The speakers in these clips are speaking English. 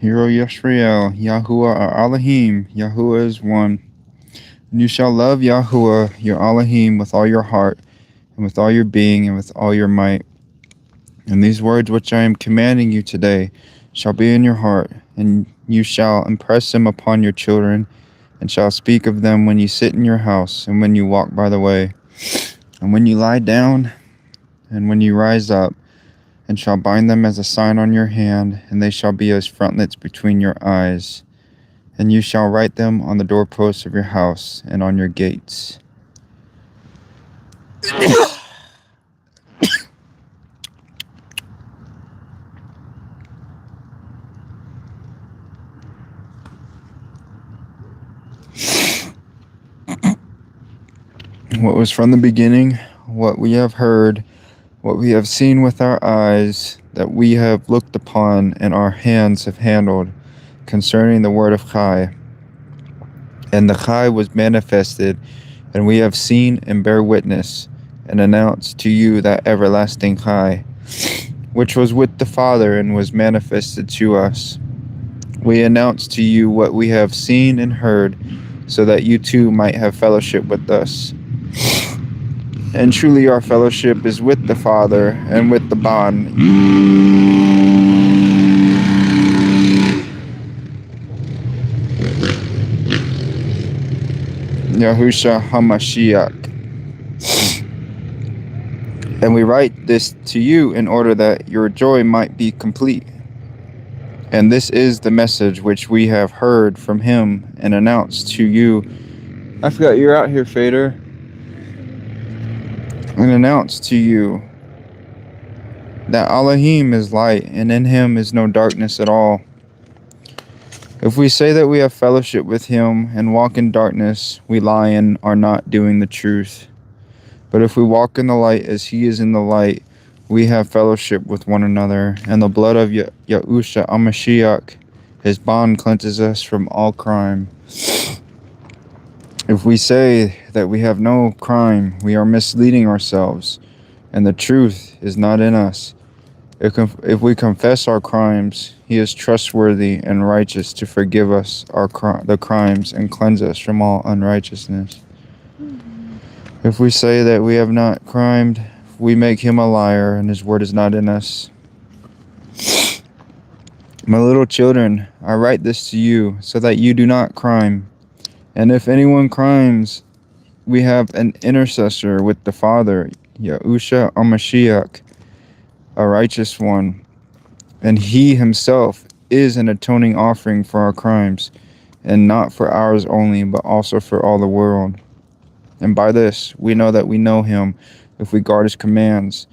Hero Yashriel, Yahuwah our Elohim, Yahuwah is one. And you shall love Yahuwah your Elohim with all your heart, and with all your being, and with all your might. And these words which I am commanding you today shall be in your heart, and you shall impress them upon your children, and shall speak of them when you sit in your house, and when you walk by the way, and when you lie down, and when you rise up, and shall bind them as a sign on your hand, and they shall be as frontlets between your eyes. And you shall write them on the doorposts of your house and on your gates. What was from the beginning, what we have heard, what we have seen with our eyes, that we have looked upon and our hands have handled, concerning the word of Chai. And the Chai was manifested, and we have seen and bear witness, and announce to you that everlasting Chai, which was with the Father and was manifested to us. We announce to you what we have seen and heard, so that you too might have fellowship with us. And truly our fellowship is with the Father and with the bond. Yahushua HaMashiach. And we write this to you in order that your joy might be complete. And this is the message which we have heard from him and announced to you. I forgot you're out here, Fader. And announced to you that Elohim is light, and in him is no darkness at all. If we say that we have fellowship with him and walk in darkness, we lie and are not doing the truth. But if we walk in the light as he is in the light, we have fellowship with one another, and the blood of Yahushua HaMashiach, his bond, cleanses us from all crime. If we say that we have no crime, we are misleading ourselves, and the truth is not in us. If we confess our crimes, he is trustworthy and righteous to forgive us the crimes and cleanse us from all unrighteousness. If we say that we have not crimed, we make him a liar, and his word is not in us. My little children, I write this to you, so that you do not crime. And if anyone crimes, we have an intercessor with the Father, Yahushua HaMashiach, a righteous one. And he himself is an atoning offering for our crimes, and not for ours only, but also for all the world. And by this we know that we know him, if we guard his commands.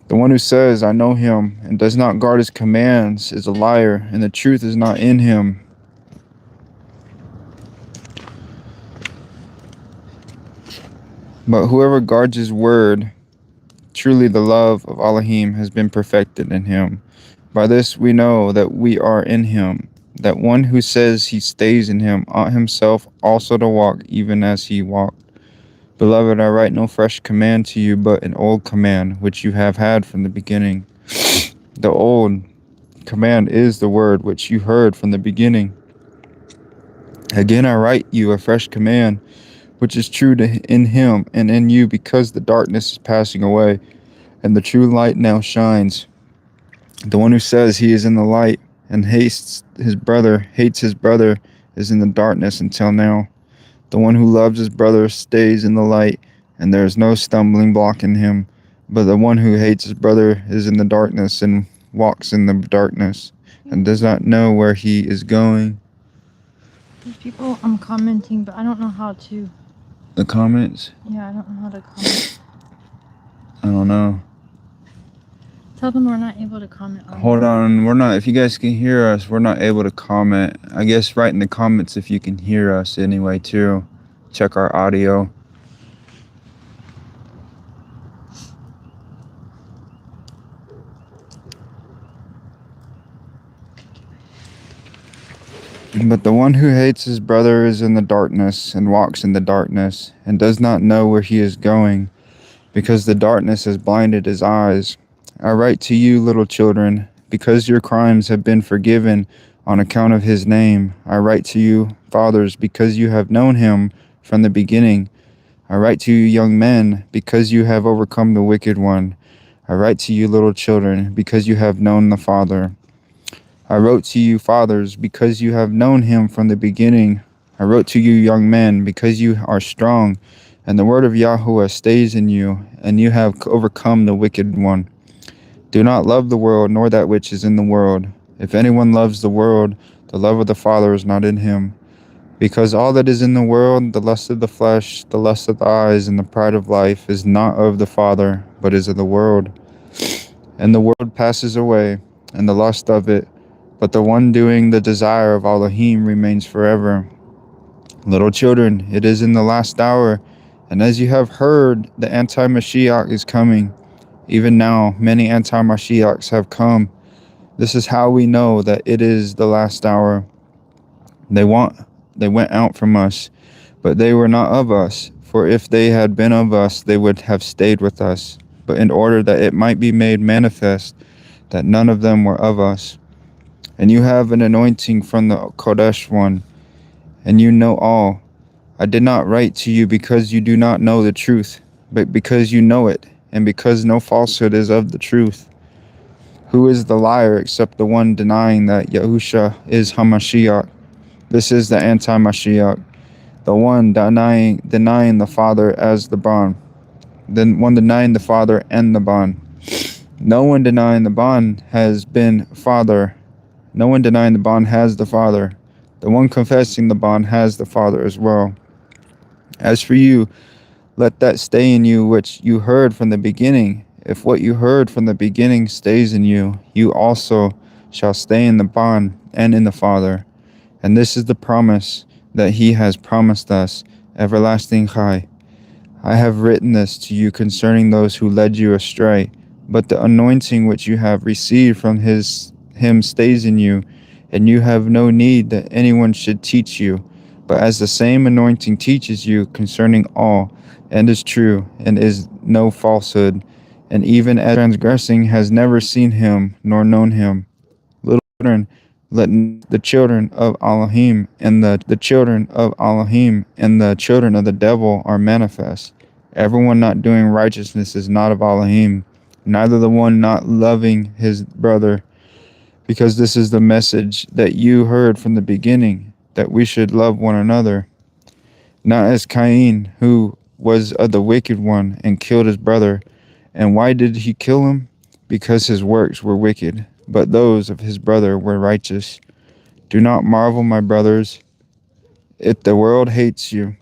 The one who says, I know him, and does not guard his commands is a liar, and the truth is not in him. But whoever guards his word, truly the love of Elohim has been perfected in him. By this we know that we are in him, that one who says he stays in him ought himself also to walk even as he walked. Beloved, I write no fresh command to you, but an old command, which you have had from the beginning. The old command is the word which you heard from the beginning. Again, I write you a fresh command, which is true in him and in you, because the darkness is passing away, and the true light now shines. The one who says he is in the light and hates his brother, is in the darkness until now. The one who loves his brother stays in the light, and there is no stumbling block in him. But the one who hates his brother is in the darkness and walks in the darkness, and does not know where he is going. There's people commenting, but I don't know how to. The comments? Yeah, I don't know how to comment. I don't know. Tell them we're not able to comment on Hold on, we're not, if you guys can hear us, we're not able to comment. I guess write in the comments if you can hear us anyway too. Check our audio. But the one who hates his brother is in the darkness and walks in the darkness and does not know where he is going, because the darkness has blinded his eyes. I write to you, little children, because your crimes have been forgiven On account of his name, I write to you, fathers, because you have known him from the beginning. I write to you, young men, because you have overcome the wicked one. I write to you, little children, because you have known the Father. I wrote to you, fathers, because you have known him from the beginning. I wrote to you, young men, because you are strong, and the word of Yahuwah stays in you, and you have overcome the wicked one. Do not love the world, nor that which is in the world. If anyone loves the world, the love of the Father is not in him. Because all that is in the world, the lust of the flesh, the lust of the eyes, and the pride of life, is not of the Father, but is of the world. And the world passes away, and the lust of it, but the one doing the desire of Elohim remains forever. Little children, it is in the last hour, and as you have heard, the anti-Mashiach is coming. Even now, many anti-Mashiachs have come. This is how we know that it is the last hour. They went out from us, but they were not of us. For if they had been of us, they would have stayed with us. But in order that it might be made manifest that none of them were of us. And you have an anointing from the Kodesh one, and you know all. I did not write to you because you do not know the truth, but because you know it, and because no falsehood is of the truth. Who is the liar except the one denying that Yahusha is Hamashiach? This is the anti-Mashiach, the one denying the Father as the bond, the one denying the Father and the bond. No one denying the bond has been Father. No one denying the bond has the Father. The one confessing the bond has the Father as well. As for you, let that stay in you which you heard from the beginning. If what you heard from the beginning stays in you, you also shall stay in the bond and in the Father. And this is the promise that he has promised us, everlasting Chai. I have written this to you concerning those who led you astray, but the anointing which you have received from him stays in you, and you have no need that anyone should teach you. But as the same anointing teaches you concerning all, and is true, and is no falsehood, and even as transgressing has never seen him, nor known him. Little children, let the children of Elohim and the children of Elohim and the children of the devil are manifest. Everyone not doing righteousness is not of Elohim, neither the one not loving his brother. Because this is the message that you heard from the beginning, that we should love one another. Not as Cain, who was of the wicked one and killed his brother. And why did he kill him? Because his works were wicked, but those of his brother were righteous. Do not marvel, my brothers, if the world hates you.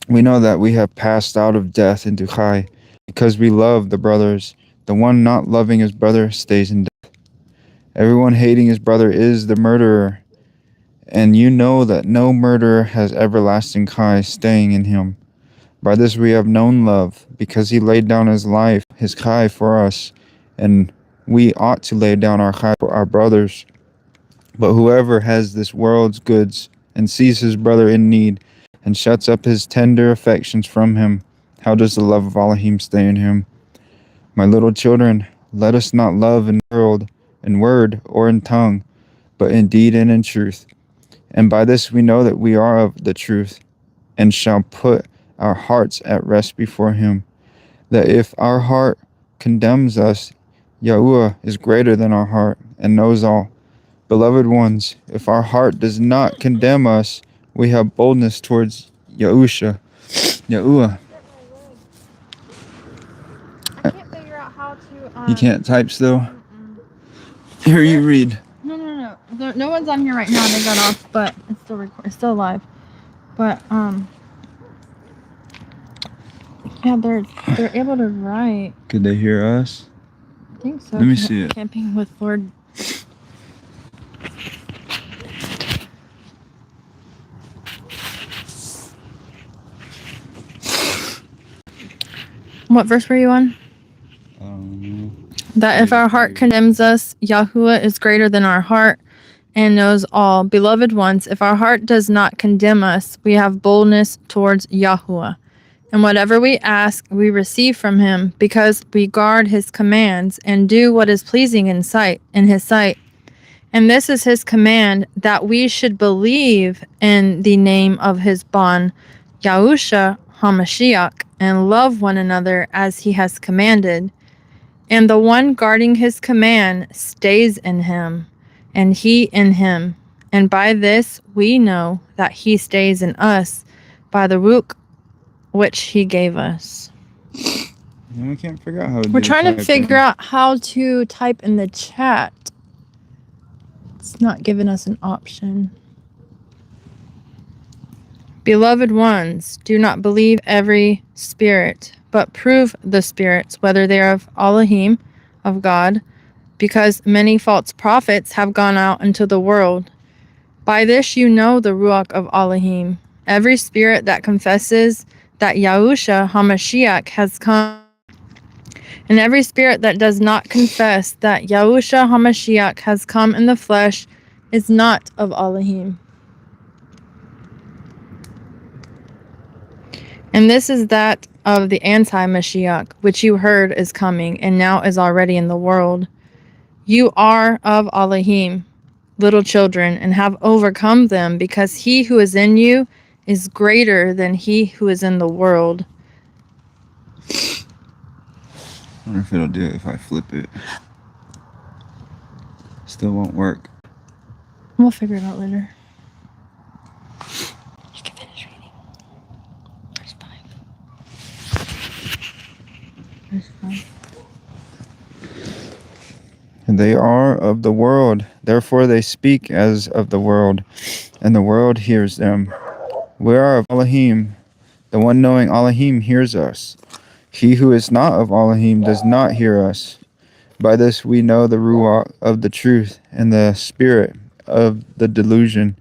We know that we have passed out of death into Chai, because we love the brothers. The one not loving his brother stays in death. Everyone hating his brother is the murderer, and you know that no murderer has everlasting Chai staying in him. By this we have known love, because he laid down his life, his Chai, for us, and we ought to lay down our Chai for our brothers. But whoever has this world's goods and sees his brother in need and shuts up his tender affections from him, how does the love of Elohim stay in him? My little children, let us not love in world, in word, or in tongue, but in deed and in truth. And by this we know that we are of the truth, and shall put our hearts at rest before him, that if our heart condemns us, Yahuwah is greater than our heart and knows all. Beloved ones, if our heart does not condemn us, we have boldness towards Yahuwah. I can't figure out how to. You can't type still? Mm-mm. Here, you read. No. No one's on here right now. They got off, but it's still it's still live. But yeah, they're able to write. Could they hear us? I think so. Let me see it. Camping with Lord. What verse were you on? That if our heart condemns us, Yahuwah is greater than our heart and knows all. Beloved ones, if our heart does not condemn us, we have boldness towards Yahuwah. And whatever we ask, we receive from him, because we guard his commands and do what is pleasing in his sight. And this is his command, that we should believe in the name of his Bon, Yahushua HaMashiach, and love one another as he has commanded. And the one guarding his command stays in him, and he in him. And by this we know that he stays in us, by the Ruach which he gave us. And we can't figure out how to We're trying to figure out how to type in the chat. It's not giving us an option. Beloved ones, do not believe every spirit, but prove the spirits, whether they are of Elohim, of God, because many false prophets have gone out into the world. By this you know the Ruach of Elohim. Every spirit that confesses that Yahushua HaMashiach has come, and every spirit that does not confess that Yahushua HaMashiach has come in the flesh is not of Elohim. And this is that of the anti-Mashiach, which you heard is coming, and now is already in the world. You are of Elohim, little children, and have overcome them, because he who is in you is greater than he who is in the world. I wonder if it'll do it if I flip it. Still won't work. We'll figure it out later. You can finish reading. Verse 5. Verse 5. And they are of the world, therefore they speak as of the world, and the world hears them. We are of Elohim. The one knowing Elohim hears us. He who is not of Elohim does not hear us. By this we know the Ruach of the truth and the spirit of the delusion.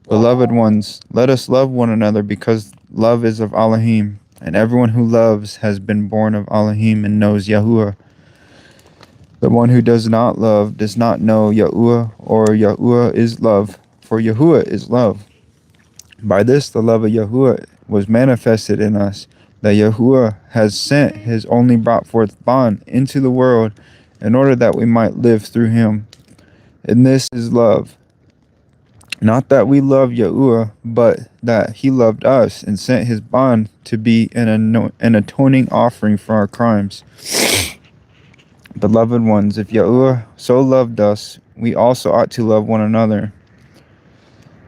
Beloved ones, let us love one another, because love is of Elohim, and everyone who loves has been born of Elohim and knows Yahuwah. The one who does not love does not know Yahuwah, or Yahuwah is love, for Yahuwah is love. By this the love of Yahuwah was manifested in us, that Yahuwah has sent his only brought forth Bon into the world, in order that we might live through him. And this is love. Not that we love Yahuwah, but that he loved us and sent his Bon to be an atoning offering for our crimes. Beloved ones, if Yahuwah so loved us, we also ought to love one another.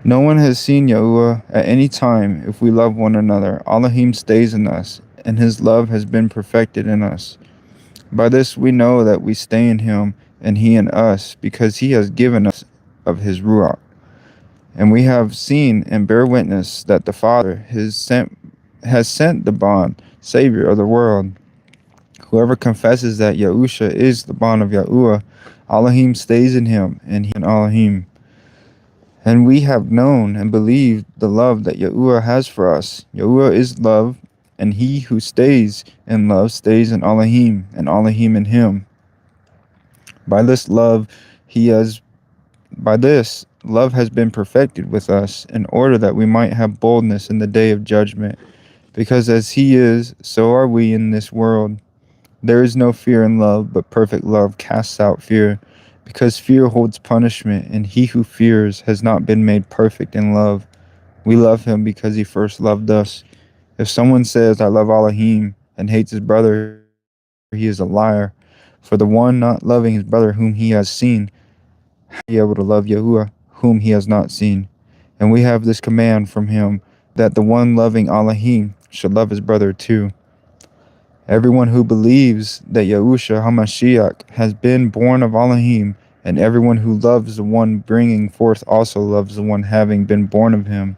No one has seen Yahuwah at any time. If we love one another, Elohim stays in us, and his love has been perfected in us. By this we know that we stay in him, and he in us, because he has given us of his Ruach. And we have seen and bear witness that the Father has sent the Bon, Savior of the world. Whoever confesses that Yahushua is the Bon of Yahuwah, Elohim stays in him, and he in Elohim. And we have known and believed the love that Yahuwah has for us. Yahuwah is love, and he who stays in love stays in Elohim, and Elohim in him. By this love has been perfected with us, in order that we might have boldness in the day of judgment. Because as he is, so are we in this world. There is no fear in love, but perfect love casts out fear, because fear holds punishment, and he who fears has not been made perfect in love. We love him because he first loved us. If someone says, I love Elohim, and hates his brother, he is a liar. For the one not loving his brother whom he has seen, how be able to love Yahuwah whom he has not seen? And we have this command from him, that the one loving Elohim should love his brother too. Everyone who believes that Yahushua HaMashiach has been born of Elohim, and everyone who loves the one bringing forth also loves the one having been born of him.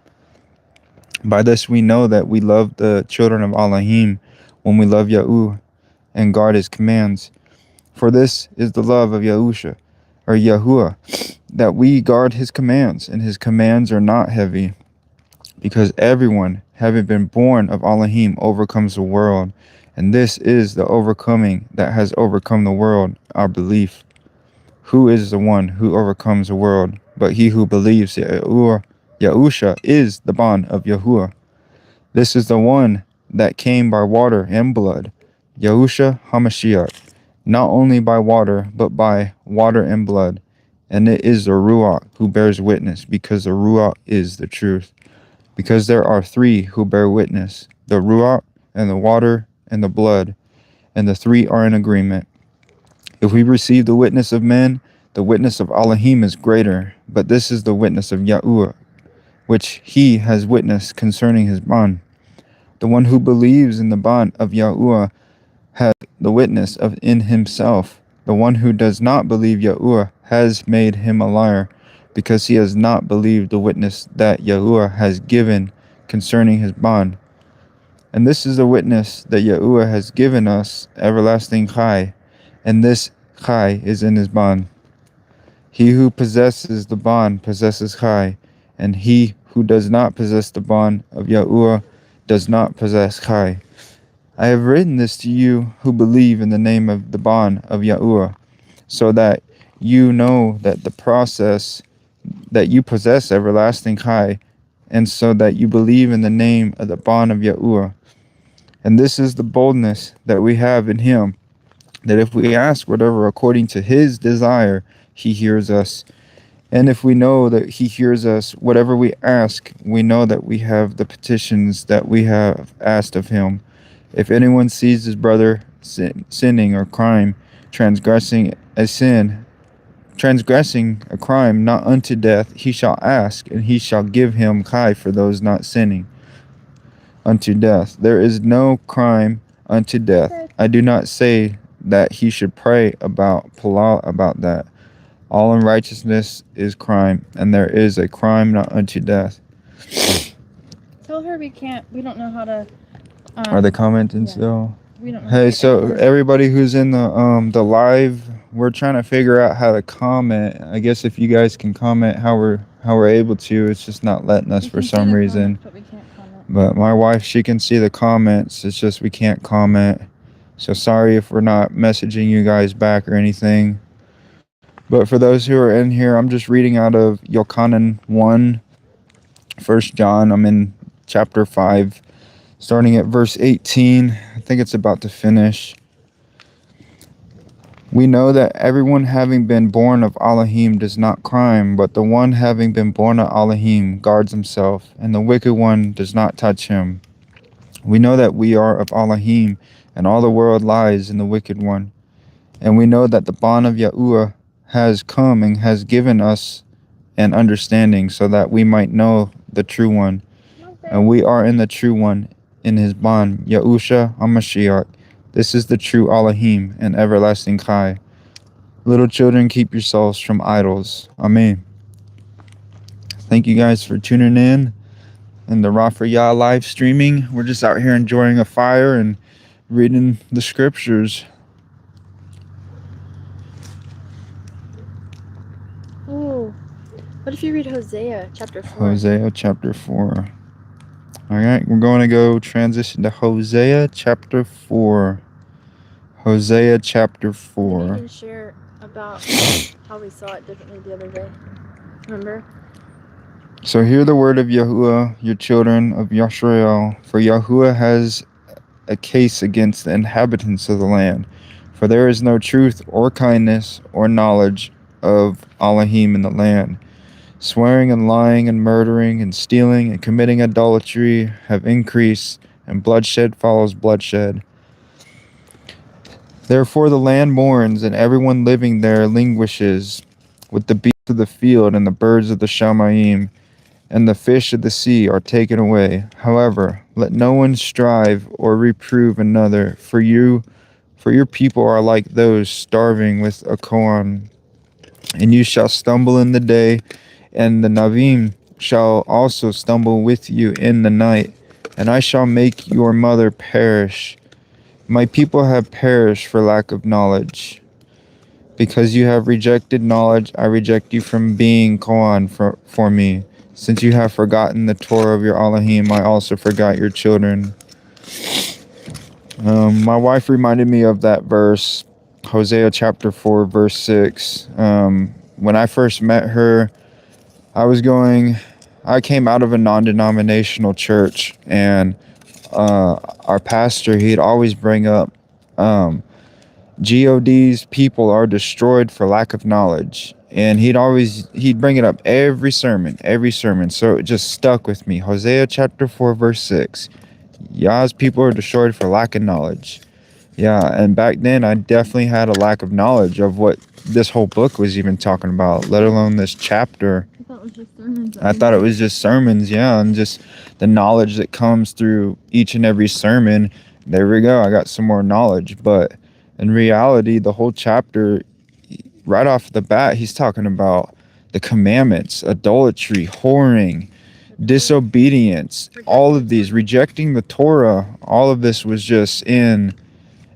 By this we know that we love the children of Elohim, when we love Yahuwah and guard his commands. For this is the love of Yahushua, or Yahuwah, that we guard his commands, and his commands are not heavy, because everyone, having been born of Elohim, overcomes the world. And this is the overcoming that has overcome the world, our belief. Who is the one who overcomes the world, but he who believes that Yahushua is the Bon of Yahuwah? This is the one that came by water and blood, Yahushua HaMashiach, not only by water, but by water and blood. and it is the Ruach who bears witness, because the Ruach is the truth. Because there are three who bear witness, the Ruach, and the water, and the blood, and the three are in agreement. If we receive the witness of men, the witness of Elohim is greater, but this is the witness of Yahuwah, which he has witnessed concerning his bond. The one who believes in the bond of Yahuwah has the witness of in himself. The one who does not believe Yahuwah has made him a liar, because he has not believed the witness that Yahuwah has given concerning his bond. And this is the witness that Yahuwah has given us, everlasting Chai, and this Chai is in his bond. He who possesses the bond possesses Chai, and he who does not possess the bond of Yahuwah does not possess Chai. I have written this to you who believe in the name of the bond of Yahuwah, so that you know that the process that you possess everlasting Chai, and so that you believe in the name of the bond of Yahuwah. And this is the boldness that we have in him, that if we ask whatever according to his desire, he hears us. And if we know that he hears us, whatever we ask, we know that we have the petitions that we have asked of him. If anyone sees his brother sinning or crime, transgressing a crime not unto death, he shall ask, and he shall give him Chai for those not sinning unto death. There is no crime unto death. I do not say that he should pray about that. All unrighteousness is crime, and there is a crime not unto death. Tell her we don't know how to. Are they commenting still? We don't know. Hey, so everybody who's in the live, we're trying to figure out how to comment. I guess if you guys can comment how we're able to, it's just not letting us for some reason. But we can't comment. But my wife, she can see the comments. It's just we can't comment. So sorry if we're not messaging you guys back or anything. But for those who are in here, I'm just reading out of Yochanan 1, 1 John. I'm in chapter 5, starting at verse 18. I think it's about to finish. We know that everyone having been born of Elohim does not crime, but the one having been born of Elohim guards himself, and the wicked one does not touch him. We know that we are of Elohim, and all the world lies in the wicked one. And we know that the bond of Yahuwah has come and has given us an understanding, so that we might know the true one. And we are in the true one, in his bond, Yahusha HaMashiach. This is the true Elohim and everlasting Chai. Little children, keep yourselves from idols. Amen. Thank you guys for tuning in the Rafa Yah live streaming. We're just out here enjoying a fire and reading the scriptures. Oh, what if you read Hosea chapter 4? Hosea chapter 4. All right, we're going to go transition to Hosea chapter 4. Hosea chapter 4. Maybe you can share about how we saw it differently the other day. Remember? So hear the word of Yahuwah, your children of Yashrael, for Yahuwah has a case against the inhabitants of the land. For there is no truth or kindness or knowledge of Elohim in the land. Swearing and lying and murdering and stealing and committing idolatry have increased, and bloodshed follows bloodshed. Therefore the land mourns, and everyone living there languishes, with the beasts of the field and the birds of the Shamayim, and the fish of the sea are taken away. However, let no one strive or reprove another, for your people are like those starving with a koan. And you shall stumble in the day, and the Navim shall also stumble with you in the night, and I shall make your mother perish. My people have perished for lack of knowledge. Because you have rejected knowledge, I reject you from being Koan for me. Since you have forgotten the Torah of your Elohim, I also forgot your children. My wife reminded me of that verse, Hosea chapter 4, verse 6. When I first met her, I came out of a non-denominational church, and our pastor, he'd always bring up, God's people are destroyed for lack of knowledge. And he'd bring it up every sermon. So it just stuck with me. Hosea chapter 4 verse 6. Yah's people are destroyed for lack of knowledge. Yeah, and back then I definitely had a lack of knowledge of what this whole book was even talking about, let alone this chapter. I thought it was just sermons, yeah, and just the knowledge that comes through each and every sermon. There we go, I got some more knowledge. But in reality, the whole chapter, right off the bat, he's talking about the commandments, idolatry, whoring, disobedience, all of these, rejecting the Torah. All of this was just in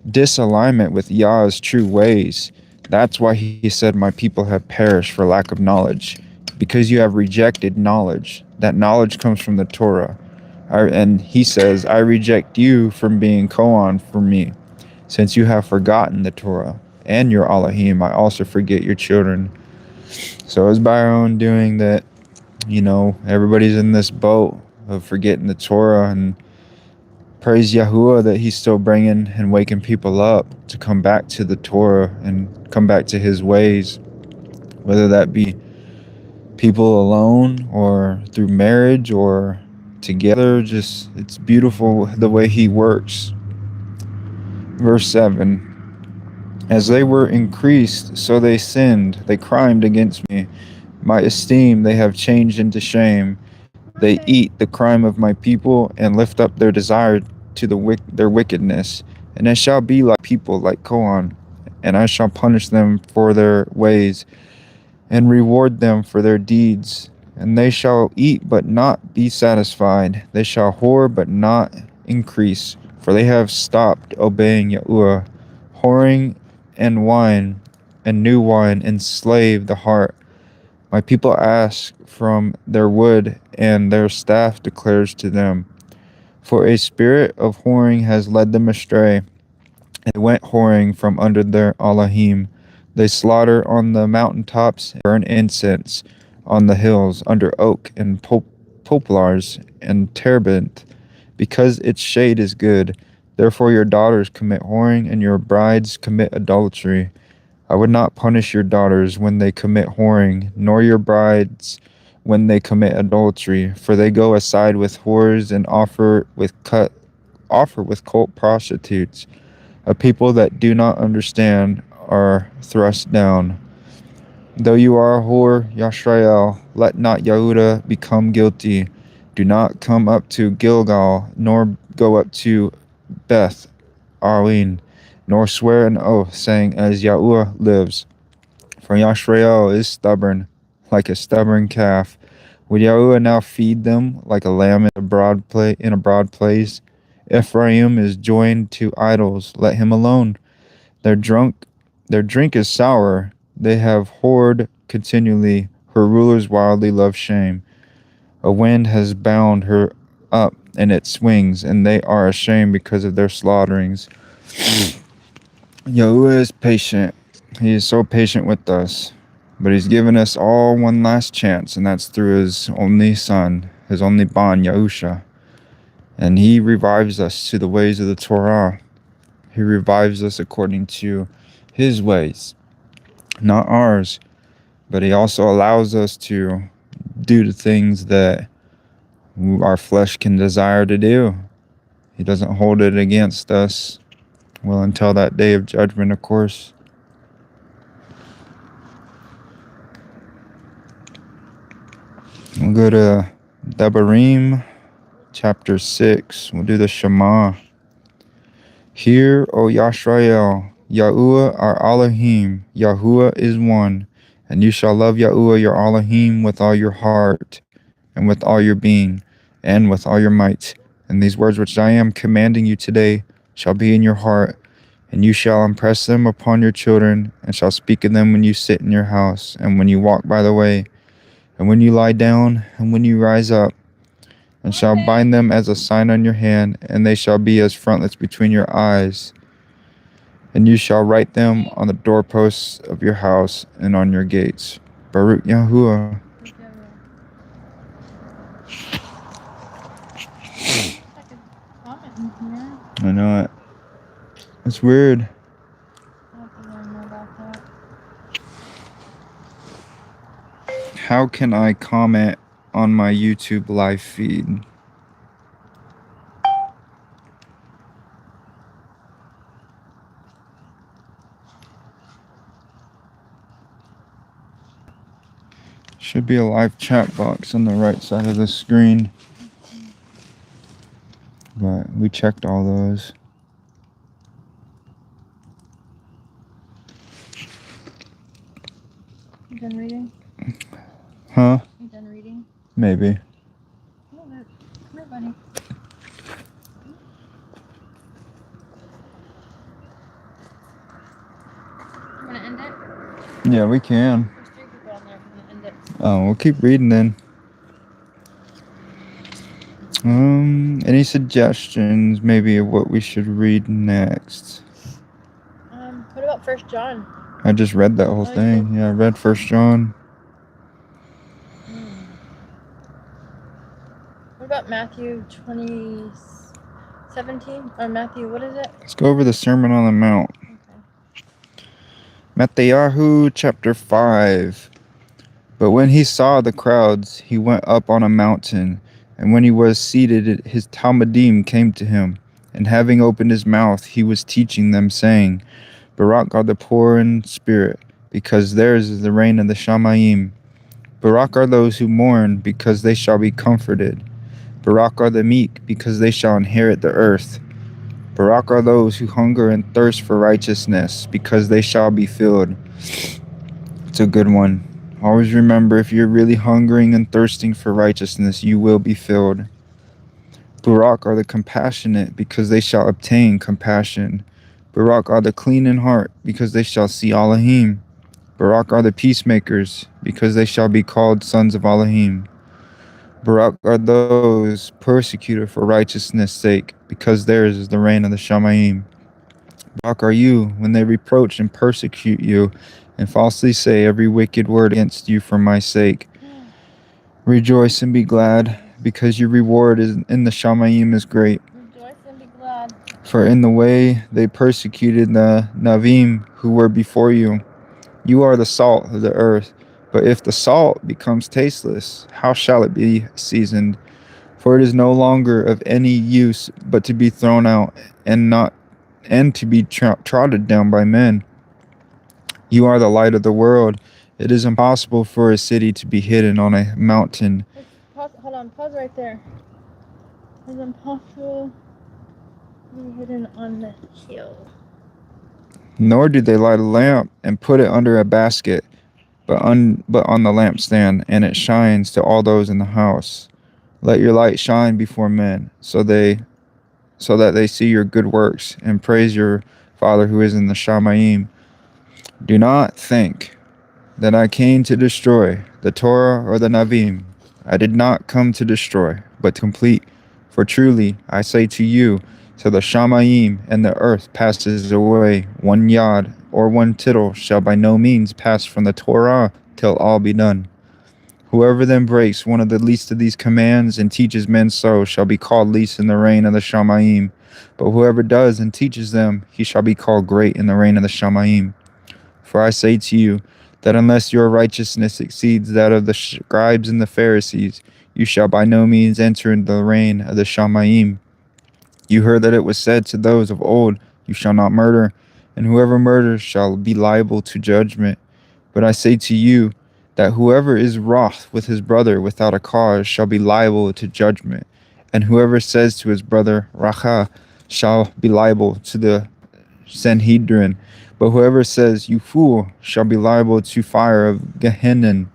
disalignment with Yah's true ways. That's why he said, my people have perished for lack of knowledge, because you have rejected knowledge. That knowledge comes from the Torah. And he says, I reject you from being koan for me, since you have forgotten the Torah and your Elohim. I also forget your children. So it's by our own doing that, everybody's in this boat of forgetting the Torah. And praise Yahuwah that he's still bringing and waking people up to come back to the Torah and come back to his ways, whether that be people alone or through marriage or together. Just, it's beautiful the way he works. Verse 7. As they were increased, so they sinned. They crimed against me. My esteem they have changed into shame. They eat the crime of my people and lift up their desire to their wickedness. And it shall be like people, like Kohan, and I shall punish them for their ways and reward them for their deeds. And they shall eat but not be satisfied. They shall whore but not increase, for they have stopped obeying Yahuwah. Whoring and wine and new wine enslave the heart. My people ask from their wood, and their staff declares to them. For a spirit of whoring has led them astray. They went whoring from under their Elohim. They slaughter on the mountaintops, burn incense on the hills, under oak and poplars and terebinth, because its shade is good. Therefore your daughters commit whoring, and your brides commit adultery. I would not punish your daughters when they commit whoring, nor your brides when they commit adultery, for they go aside with whores and offer with cult prostitutes. A people that do not understand are thrust down. Though you are a whore, Yashrael, let not Yehuda become guilty. Do not come up to Gilgal, nor go up to Beth Arlene, nor swear an oath, saying, as Yahuwah lives. For Yashrael is stubborn, like a stubborn calf. Would Yahuwah now feed them like a lamb in a broad place? Ephraim is joined to idols. Let him alone. Their drink is sour. They have whored continually. Her rulers wildly love shame. A wind has bound her up, and it swings, and they are ashamed because of their slaughterings. Yahuwah is patient. He is so patient with us. But he's given us all one last chance, and that's through his only son, his only Ban, Yahusha. And he revives us to the ways of the Torah. He revives us according to his ways, not ours. But he also allows us to do the things that our flesh can desire to do. He doesn't hold it against us. Well, until that day of judgment, of course. We'll go to Devarim, chapter 6. We'll do the Shema. Hear, O Yashrael, Yahuwah our Elohim, Yahuwah is one, and you shall love Yahuwah your Elohim with all your heart, and with all your being, and with all your might. And these words which I am commanding you today shall be in your heart, and you shall impress them upon your children, and shall speak of them when you sit in your house, and when you walk by the way, and when you lie down, and when you rise up, and shall bind them as a sign on your hand, and they shall be as frontlets between your eyes. And you shall write them on the doorposts of your house and on your gates. Baruch Yahuwah. I know it. It's weird. How can I comment on my YouTube live feed? Should be a live chat box on the right side of the screen. But we checked all those. You done reading? Huh? You done reading? Maybe. Come here, buddy. You wanna end it? Yeah, we can. There's 3 people on there. I'm gonna end it. Oh, we'll keep reading then. Any suggestions maybe of what we should read next? What about 1 John? I just read that whole thing. Yeah, I read 1 John. What about Matthew 20:17? Or Matthew, what is it? Let's go over the Sermon on the Mount. Okay. Matthew chapter 5. But when he saw the crowds, he went up on a mountain, and when he was seated, his Talmudim came to him, and having opened his mouth, he was teaching them, saying, Barak are the poor in spirit, because theirs is the reign of the Shamayim. Barak are those who mourn, because they shall be comforted. Barak are the meek, because they shall inherit the earth. Barak are those who hunger and thirst for righteousness, because they shall be filled. It's a good one. Always remember, if you're really hungering and thirsting for righteousness, you will be filled. Barak are the compassionate, because they shall obtain compassion. Barak are the clean in heart, because they shall see Elohim. Barak are the peacemakers, because they shall be called sons of Elohim. Barak are those persecuted for righteousness' sake, because theirs is the reign of the Shamayim. Barak are you, when they reproach and persecute you, and falsely say every wicked word against you for my sake. Rejoice and be glad, because your reward in the Shamayim is great. Rejoice and be glad. For in the way they persecuted the Navim who were before you. You are the salt of the earth. But if the salt becomes tasteless, how shall it be seasoned? For it is no longer of any use but to be thrown out, and to be trodden down by men. You are the light of the world. It is impossible for a city to be hidden on a mountain. Hold on, pause right there. It is impossible to be hidden on the hill. Nor do they light a lamp and put it under a basket, but on the lampstand, and it shines to all those in the house. Let your light shine before men, so that they see your good works and praise your Father who is in the Shamayim. Do not think that I came to destroy the Torah or the Navim. I did not come to destroy, but to complete. For truly I say to you, till the Shamayim and the earth passes away, 1 yod or 1 tittle shall by no means pass from the Torah till all be done. Whoever then breaks one of the least of these commands and teaches men so shall be called least in the reign of the Shamayim. But whoever does and teaches them, he shall be called great in the reign of the Shamayim. For I say to you, that unless your righteousness exceeds that of the scribes and the Pharisees, you shall by no means enter into the reign of the Shamayim. You heard that it was said to those of old, you shall not murder, and whoever murders shall be liable to judgment. But I say to you, that whoever is wroth with his brother without a cause shall be liable to judgment, and whoever says to his brother, Racha, shall be liable to the Sanhedrin. But whoever says, you fool, shall be liable to fire of Gehenna.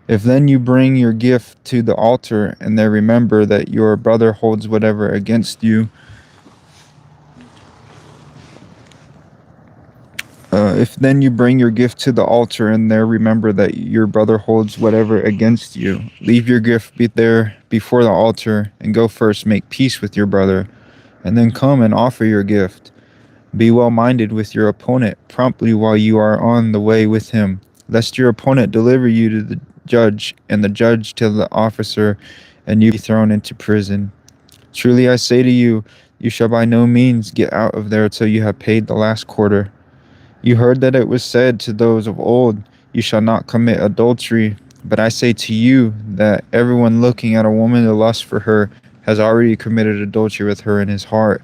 If then you bring your gift to the altar, and there remember that your brother holds whatever against you, if then you bring your gift to the altar, and there remember that your brother holds whatever against you, leave your gift there before the altar, and go first make peace with your brother, and then come and offer your gift. Be well-minded with your opponent promptly while you are on the way with him, lest your opponent deliver you to the judge, and the judge to the officer, and you be thrown into prison. Truly I say to you, you shall by no means get out of there till you have paid the last quarter. You heard that it was said to those of old, you shall not commit adultery, But I say to you that everyone looking at a woman to lust for her has already committed adultery with her in his heart.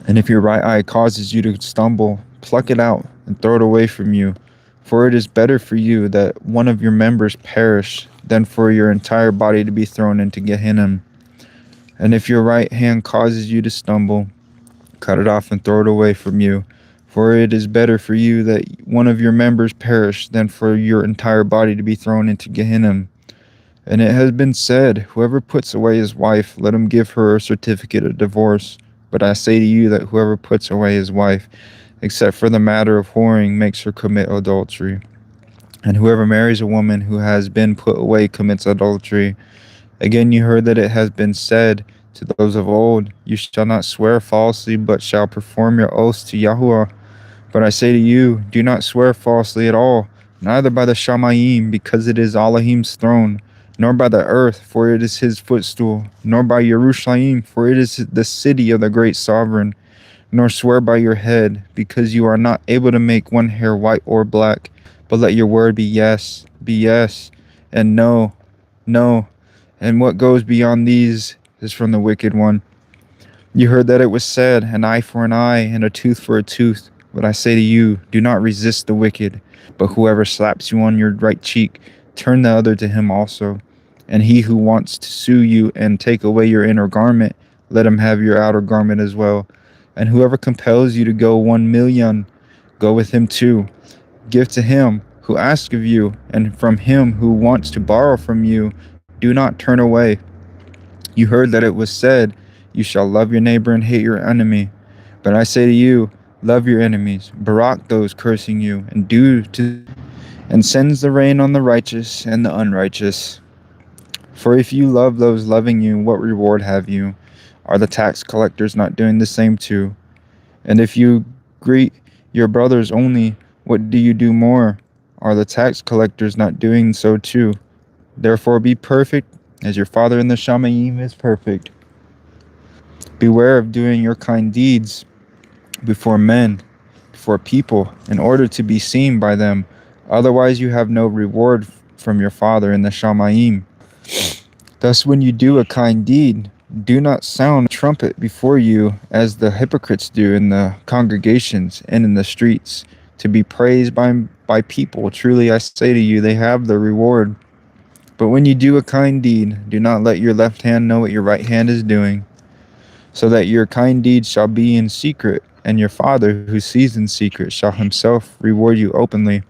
And if your right eye causes you to stumble, pluck it out and throw it away from you. For it is better for you that one of your members perish than for your entire body to be thrown into Gehenna. And if your right hand causes you to stumble, cut it off and throw it away from you. For it is better for you that one of your members perish than for your entire body to be thrown into Gehenna. And it has been said, whoever puts away his wife, let him give her a certificate of divorce. But I say to you that whoever puts away his wife, except for the matter of whoring, makes her commit adultery. And whoever marries a woman who has been put away commits adultery. Again, you heard that it has been said to those of old, you shall not swear falsely, but shall perform your oaths to YAHUAH. But I say to you, do not swear falsely at all, neither by the Shamayim, because it is Elohim's throne, nor by the earth, for it is his footstool, nor by Yerushalayim, for it is the city of the great sovereign, nor swear by your head, because you are not able to make one hair white or black, but let your word be yes, and no, no, and what goes beyond these is from the wicked one. You heard that it was said, an eye for an eye, and a tooth for a tooth. But I say to you, do not resist the wicked, but whoever slaps you on your right cheek, turn the other to him also. And he who wants to sue you and take away your inner garment, let him have your outer garment as well. And whoever compels you to go 1,000,000, go with him too. Give to him who asks of you, and from him who wants to borrow from you, do not turn away. You heard that it was said, you shall love your neighbor and hate your enemy. But I say to you, love your enemies, barak those cursing you, and sends the rain on the righteous and the unrighteous. For if you love those loving you, what reward have you? Are the tax collectors not doing the same too? And if you greet your brothers only, what do you do more? Are the tax collectors not doing so too? Therefore be perfect, as your Father in the Shamayim is perfect. Beware of doing your kind deeds before men, before people, in order to be seen by them. Otherwise you have no reward from your Father in the Shamayim. Thus when you do a kind deed, do not sound a trumpet before you, as the hypocrites do in the congregations and in the streets, to be praised by people. Truly I say to you, they have the reward. But when you do a kind deed, do not let your left hand know what your right hand is doing, so that your kind deed shall be in secret, and your Father who sees in secret shall himself reward you openly.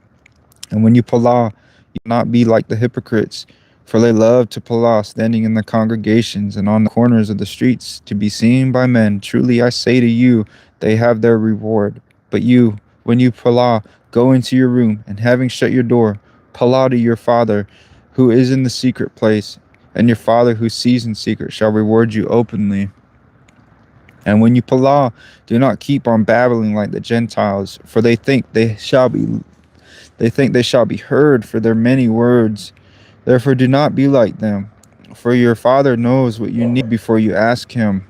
And when you palah, you will not be like the hypocrites, for they love to palah, standing in the congregations and on the corners of the streets, to be seen by men. Truly I say to you, they have their reward. But you, when you palah, go into your room, and having shut your door, palah to your Father who is in the secret place, and your Father who sees in secret shall reward you openly. And when you palah, do not keep on babbling like the Gentiles, for they think they shall be heard for their many words. Therefore do not be like them, for your Father knows what you need before you ask him.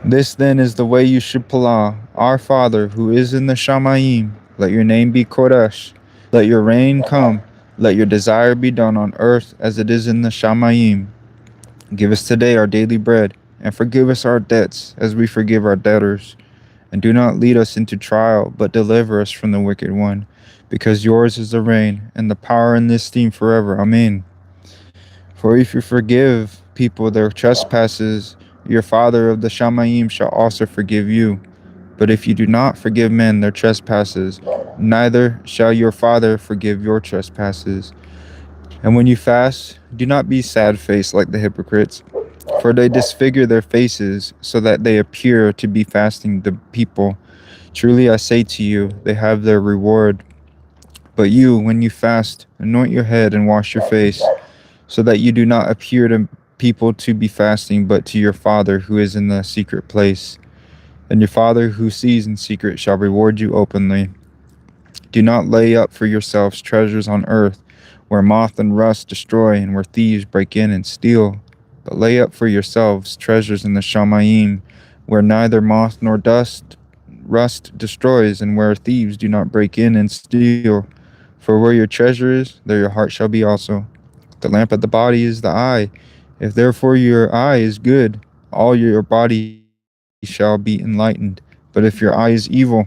This then is the way you should palah. Our Father who is in the Shamayim, let your name be Kodesh. Let your reign come. Let your desire be done on earth as it is in the Shamayim. Give us today our daily bread, and forgive us our debts as we forgive our debtors. And do not lead us into trial, but deliver us from the wicked one. Because yours is the reign, and the power and the esteem forever. Amen. For if you forgive people their trespasses, your Father of the Shamayim shall also forgive you. But if you do not forgive men their trespasses, neither shall your Father forgive your trespasses. And when you fast, do not be sad-faced like the hypocrites, for they disfigure their faces so that they appear to be fasting the people. Truly I say to you, they have their reward. But you, when you fast, anoint your head and wash your face, so that you do not appear to people to be fasting, but to your Father who is in the secret place. And your Father who sees in secret shall reward you openly. Do not lay up for yourselves treasures on earth, where moth and rust destroy, and where thieves break in and steal. But lay up for yourselves treasures in the Shamayim, where neither moth nor rust destroys, and where thieves do not break in and steal. For where your treasure is, there your heart shall be also. The lamp of the body is the eye. If therefore your eye is good, all your body shall be enlightened. But if your eye is evil,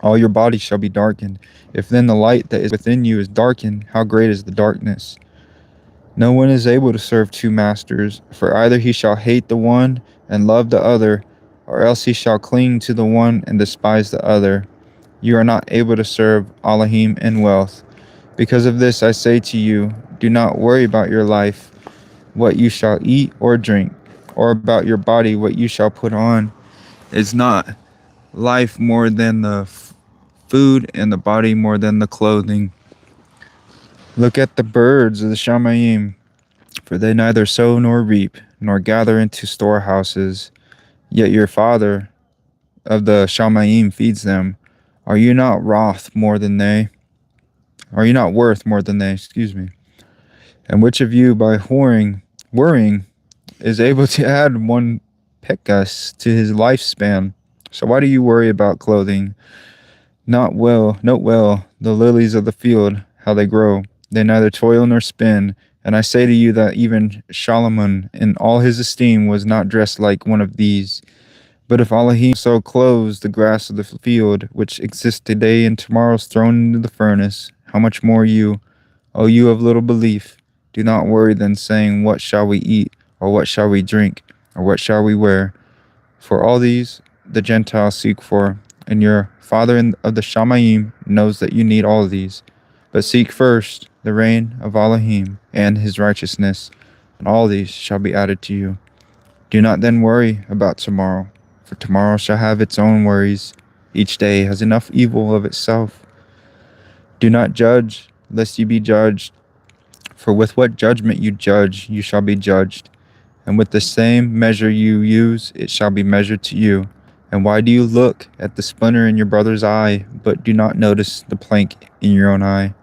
all your body shall be darkened. If then the light that is within you is darkened, how great is the darkness? No one is able to serve two masters, for either he shall hate the one and love the other, or else he shall cling to the one and despise the other. You are not able to serve Elohim and wealth. Because of this I say to you, do not worry about your life, what you shall eat or drink, or about your body, what you shall put on. Is not life more than the food, and the body more than the clothing? Look at the birds of the Shamayim, for they neither sow nor reap, nor gather into storehouses, yet your Father of the Shamayim feeds them. Are you not wroth more than they? Are you not worth more than they? Excuse me. And which of you, by worrying, is able to add one pekah to his lifespan? So why do you worry about clothing? Note well the lilies of the field, how they grow. They neither toil nor spin. And I say to you that even Solomon in all his esteem was not dressed like one of these. But if Elohim so clothes the grass of the field, which exists today and tomorrow is thrown into the furnace, how much more you, O you of little belief? Do not worry then, saying, what shall we eat, or what shall we drink, or what shall we wear? For all these the Gentiles seek for, and your Father of the Shamayim knows that you need all of these. But seek first the reign of Elohim and his righteousness, and all these shall be added to you. Do not then worry about tomorrow, for tomorrow shall have its own worries. Each day has enough evil of itself. Do not judge, lest you be judged. For with what judgment you judge, you shall be judged. And with the same measure you use, it shall be measured to you. And why do you look at the splinter in your brother's eye, but do not notice the plank in your own eye?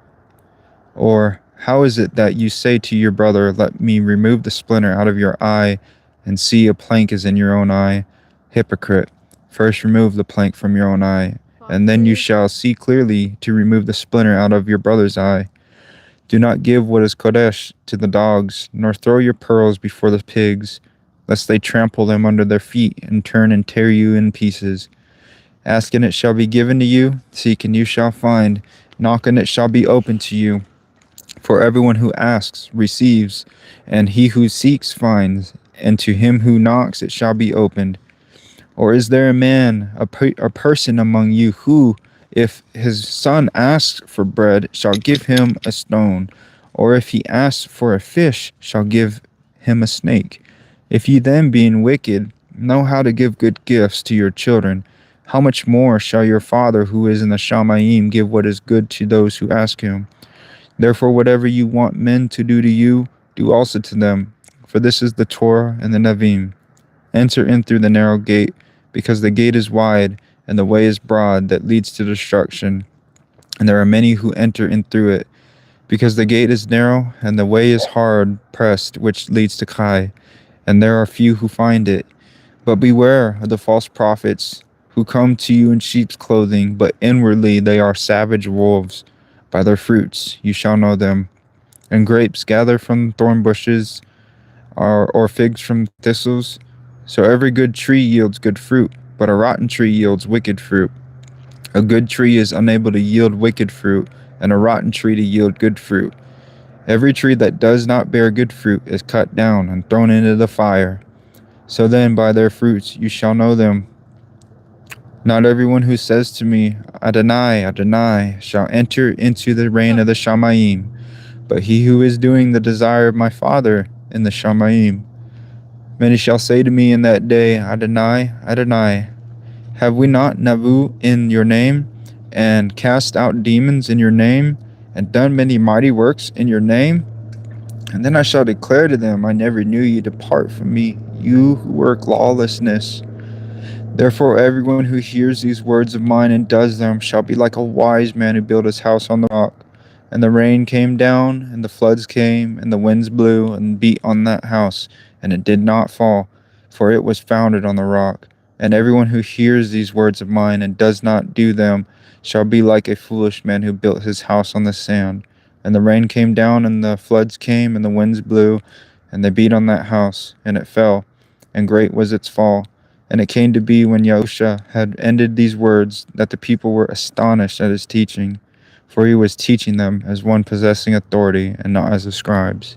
Or how is it that you say to your brother, let me remove the splinter out of your eye, and see a plank is in your own eye? Hypocrite, first remove the plank from your own eye, and then you shall see clearly to remove the splinter out of your brother's eye. Do not give what is kodesh to the dogs, nor throw your pearls before the pigs, lest they trample them under their feet and turn and tear you in pieces. Ask and it shall be given to you, seek and you shall find, knock and it shall be opened to you. For everyone who asks receives, and he who seeks finds, and to him who knocks it shall be opened. Or is there a man, a person among you who, if his son asks for bread, shall give him a stone? Or if he asks for a fish, shall give him a snake? If ye then, being wicked, know how to give good gifts to your children, how much more shall your Father who is in the Shamayim give what is good to those who ask him? Therefore whatever you want men to do to you, do also to them. For this is the Torah and the Nevi'im. Enter in through the narrow gate, because the gate is wide, and the way is broad that leads to destruction, and there are many who enter in through it. Because the gate is narrow, and the way is hard pressed, which leads to Kai, and there are few who find it. But beware of the false prophets, who come to you in sheep's clothing, but inwardly they are savage wolves. By their fruits you shall know them. And grapes gather from thorn bushes, or figs from thistles. So every good tree yields good fruit, but a rotten tree yields wicked fruit. A good tree is unable to yield wicked fruit, and a rotten tree to yield good fruit. Every tree that does not bear good fruit is cut down and thrown into the fire. So then by their fruits you shall know them. Not everyone who says to me, Adonai, Adonai, shall enter into the reign of the Shamayim, but he who is doing the desire of my Father in the Shamayim. Many shall say to me in that day, Adonai, Adonai, have we not Navu in your name, and cast out demons in your name, and done many mighty works in your name? And then I shall declare to them, I never knew you. Depart from me, you who work lawlessness. Therefore everyone who hears these words of mine and does them shall be like a wise man who built his house on the rock. And the rain came down, and the floods came, and the winds blew and beat on that house, and it did not fall, for it was founded on the rock. And everyone who hears these words of mine and does not do them shall be like a foolish man who built his house on the sand. And the rain came down, and the floods came, and the winds blew, and they beat on that house, and it fell, and great was its fall. And it came to be, when Yahushua had ended these words, that the people were astonished at his teaching, for he was teaching them as one possessing authority, and not as the scribes.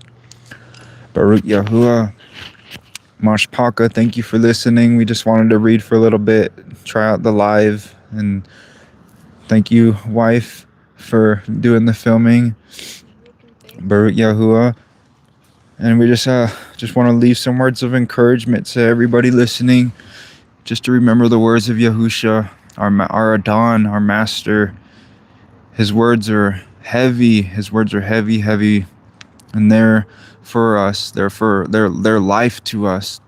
Baruch Yahuwah. Mashpaka, thank you for listening. We just wanted to read for a little bit, try out the live, and thank you, wife, for doing the filming. Baruch Yahuwah. And we just want to leave some words of encouragement to everybody listening, just to remember the words of Yahusha, our Adon, our master. His words are heavy. His words are heavy, heavy, and they're for us. They're life to us.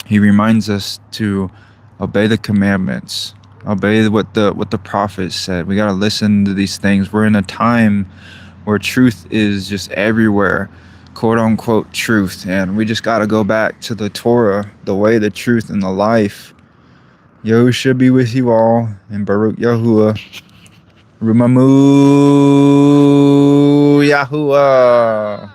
He reminds us to obey the commandments, obey what the prophets said. We got to listen to these things. We're in a time where truth is just everywhere, quote unquote truth, and we just got to go back to the Torah, the way, the truth, and the life. Yahushua be with you all, and Baruch Yahuwah. Rumamu Yahuwah.